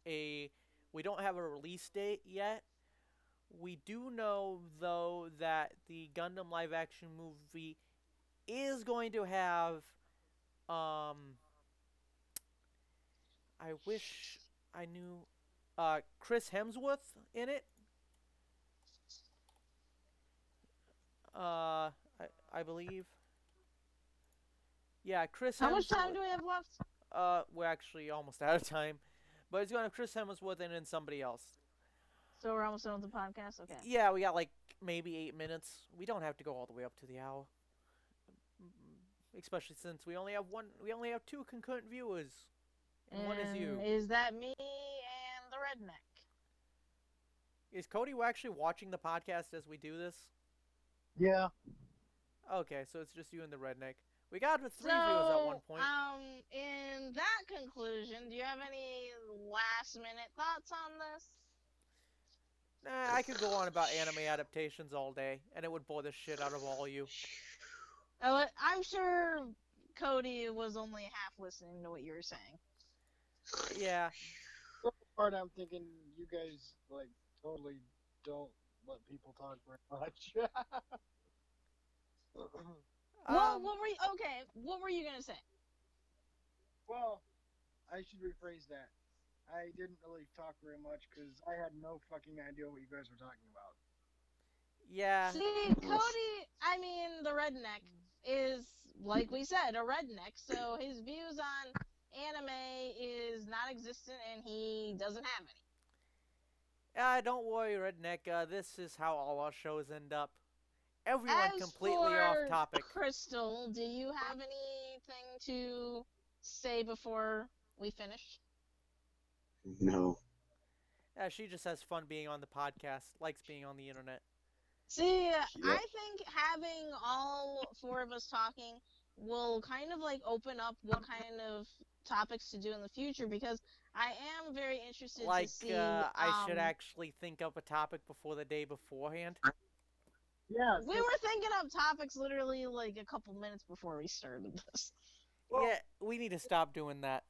a release date yet. We do know though that the Gundam live action movie is going to have um I wish I knew Chris Hemsworth in it. I believe. Yeah, Chris How much time Hemsworth. do we have left? We're actually almost out of time, but it's going to have Chris Hemsworth in and somebody else. So we're almost done with the podcast. Okay. Yeah, we got like maybe 8 minutes. We don't have to go all the way up to the hour, especially since we only have one. We only have two concurrent viewers, and one is you. Is that me and the redneck? Is Cody actually watching the podcast as we do this? Yeah. Okay, so it's just you and the redneck. We got three viewers at one point. In that conclusion, do you have any last minute thoughts on this? Nah, I could go on about anime adaptations all day, and it would bore the shit out of all you. Oh, I'm sure Cody was only half listening to what you were saying. Yeah. The part I'm thinking you guys like totally don't let people talk very much. Well, what were you, okay? What were you gonna say? Well, I should rephrase that. I didn't really talk very much because I had no fucking idea what you guys were talking about. Yeah. See, Cody, I mean, the redneck is, like we said, a redneck, so his views on anime is not existent and he doesn't have any. Don't worry, redneck. This is how all our shows end up. Everyone As completely off for topic. Crystal, do you have anything to say before we finish? No. Yeah, she just has fun being on the podcast, likes being on the internet. See, Yep. I think having all four of us talking will kind of like open up what kind of topics to do in the future because I am very interested to Like, see I should actually think up a topic before the day beforehand. Yeah. we were thinking of topics literally like a couple minutes before we started this. Well, Yeah, we need to stop doing that.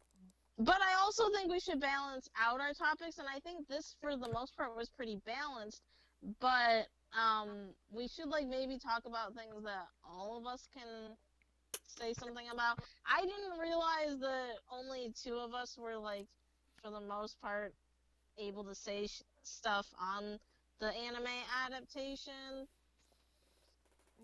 But I also think we should balance out our topics, and I think this, for the most part, was pretty balanced. But we should like maybe talk about things that all of us can say something about. I didn't realize that only two of us were like, for the most part, able to say stuff on the anime adaptation.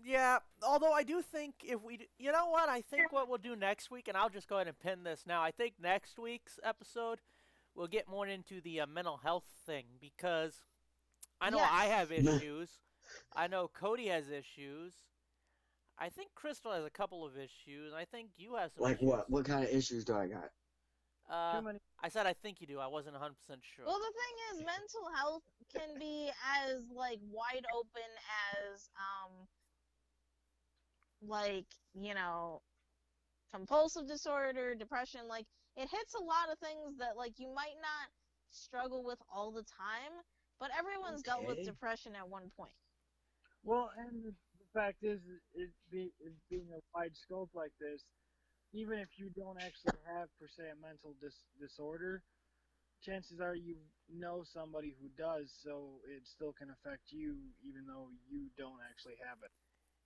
Yeah, although I do think if we, you know what, I think what we'll do next week, and I'll just go ahead and pin this now. I think next week's episode we'll get more into the mental health thing because I know I have Yes. issues. I know Cody has issues. I think Crystal has a couple of issues. I think you have some Like issues. what? What kind of issues do I got? Uh, too many. I said I think you do. I wasn't 100% sure. Well, the thing is, mental health can be as like wide open as like compulsive disorder, depression. Like it hits a lot of things that like you might not struggle with all the time, but everyone's dealt with Okay. depression at one point. Well, and the fact is, it being a wide scope like this, even if you don't actually have per se a mental disorder, chances are you know somebody who does, so it still can affect you, even though you don't actually have it.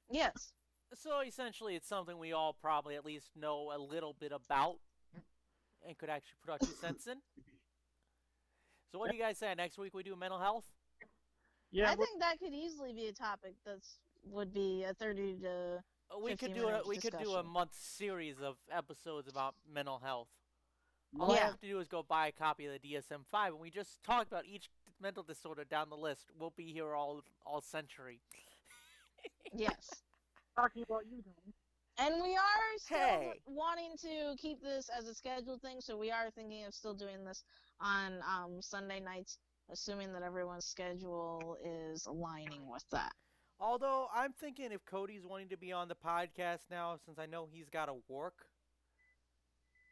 Yes. So essentially, it's something we all probably at least know a little bit about and could actually put our 2 cents in. So what do you guys say? Next week we do mental health? Yeah, I think that could easily be a topic that's would be a 30 to We 50 could do minute we could do a discussion. month series of episodes about mental health. All I well, Yeah. have to do is go buy a copy of the DSM-5, and we just talk about each mental disorder down the list. We'll be here all century. Yes. talking about you, Tony. And we are still Hey, wanting to keep this as a scheduled thing, so we are thinking of still doing this on Sunday nights, assuming that everyone's schedule is aligning with that. although I'm thinking if Cody's wanting to be on the podcast now, since I know he's got to work.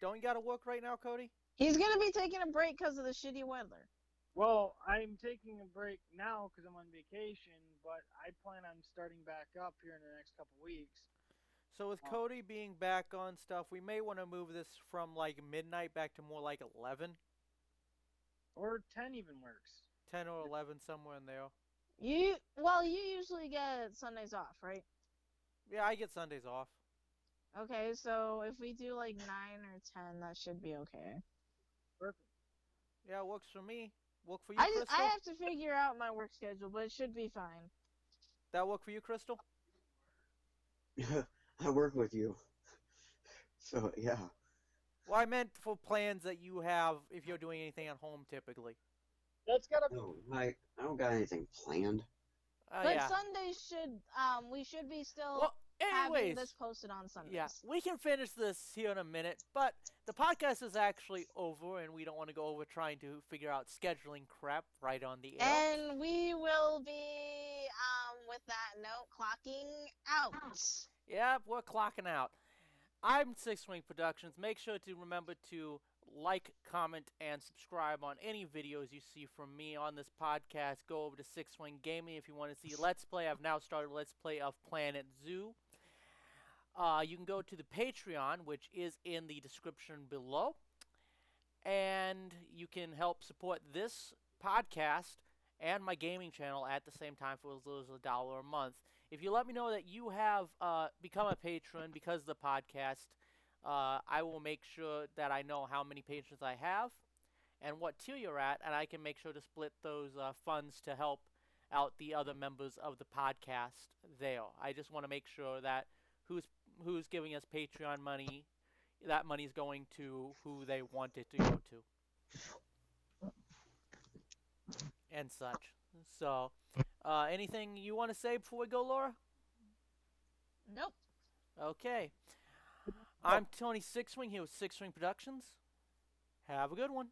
Don't you got to work right now, Cody? He's gonna be taking a break because of the shitty weather. Well, I'm taking a break now because I'm on vacation, but I plan on starting back up here in the next couple weeks. So with Cody being back on stuff, we may want to move this from like midnight back to more like 11, Or 10 even works. 10 or 11, somewhere in there. You usually get Sundays off, right? Yeah, I get Sundays off. Okay, so if we do like 9 or 10, that should be okay. Perfect. Yeah, it works for me. Work for you, I Crystal? have to figure out my work schedule, but it should be fine. That work for you, Crystal? I work with you, so yeah. Well, I meant for plans that you have if you're doing anything at home typically. That's gotta be. No, I don't got anything planned. But Yeah. Sundays should we should be still Well, having anyways, this posted on Sundays. yeah, we can finish this here in a minute, but the podcast is actually over, and we don't want to go over trying to figure out scheduling crap right on the air. And we will be with that note clocking out. Yep, we're clocking out. I'm Six Wing Productions. Make sure to remember to like, comment, and subscribe on any videos you see from me on this podcast. Go over to Six Wing Gaming if you want to see Let's Play. I've now started Let's Play of Planet Zoo. You can go to the Patreon, which is in the description below. And you can help support this podcast and my gaming channel at the same time for as little as $1 a month. If you let me know that you have become a patron because of the podcast, I will make sure that I know how many patrons I have and what tier you're at, and I can make sure to split those funds to help out the other members of the podcast there. I just want to make sure that who's giving us Patreon money, that money's going to who they want it to go to. And such. So, anything you want to say before we go, Laura? Nope. Okay. Oh, I'm Tony Sixwing here with Sixwing Productions. Have a good one.